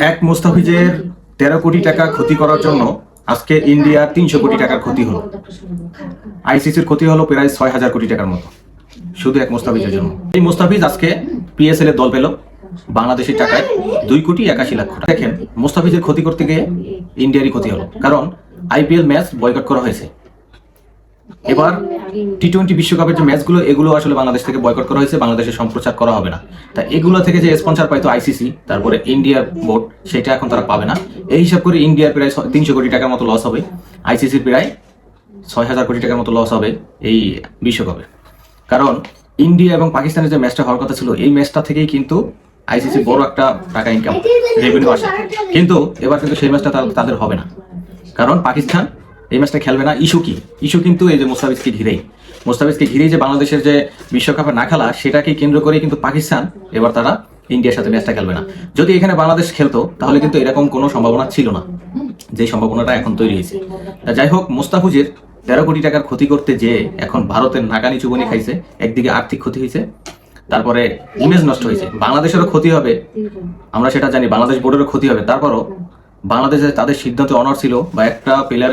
এক মুস্তাফিজের 13 কোটি টাকা ক্ষতি করার জন্য আজকে ইন্ডিয়ার 300 কোটি টাকার ক্ষতি হলো। আইসিসির ক্ষতি হলো প্রায় 6,000 কোটি টাকার মতো শুধু এক মুস্তাফিজের জন্য। এই মুস্তাফিজ আজকে পিএসএল এর দল পেল বাংলাদেশি টাকায় 2,81,00,000 টাকা। দেখেন, মুস্তাফিজের ক্ষতি করতে গিয়ে ইন্ডিয়ারই ক্ষতি হলো, কারণ আইপিএল ম্যাচ বয়কট করা হয়েছে। এবার টি-20 বিশ্বকাপের যে ম্যাচগুলো, এগুলো আসলে বাংলাদেশ থেকে বয়কট করা হয়েছে, বাংলাদেশে সম্প্রচার করা হবে না। তা এগুলো থেকে যে স্পন্সর পাইতো আইসিসি, তারপরে ইন্ডিয়ার বোর্ড, সেটা এখন তারা পাবে না। এই হিসাব করে ইন্ডিয়ার প্রায় 300 কোটি টাকার মতো লস হবে, আইসিসির প্রায় 6,000 কোটি টাকার মতো লস হবে এই বিশ্বকাপে। কারণ ইন্ডিয়া এবং পাকিস্তানের যে ম্যাচটা হওয়ার কথা ছিল, এই ম্যাচটা থেকেই কিন্তু আইসিসি বড় একটা টাকা ইনকাম রেভিনিউ আসে। কিন্তু এবার কিন্তু সেই ম্যাচটা তাদের হবে না, কারণ পাকিস্তান এই ম্যাচটা খেলবে না। ইস্যু কিন্তু এই যে মুস্তাফিজকে ঘিরেই যে বাংলাদেশের যে বিশ্বকাপে না খেলা, সেটাকে কেন্দ্র করেই কিন্তু পাকিস্তান এবার তারা ইন্ডিয়ার সাথে ম্যাচটা খেলবে না। যদি এখানে বাংলাদেশ খেলতো তাহলে কিন্তু এরকম কোনো সম্ভাবনা ছিল না, যে সম্ভাবনাটা এখন তৈরি হয়েছে। যাই হোক, মুস্তাফিজের 13 কোটি টাকার ক্ষতি করতে যে এখন ভারতের নাকানি চুবনি খাইছে। একদিকে আর্থিক ক্ষতি হয়েছে, তারপরে ইমেজ নষ্ট হয়েছে, বাংলাদেশেরও ক্ষতি হবে, আমরা সেটা জানি, বাংলাদেশ বোর্ডেরও ক্ষতি হবে। তারপরও বাংলাদেশে তাদের সিদ্ধান্ত অনড় ছিল, বা একটা প্লেয়ার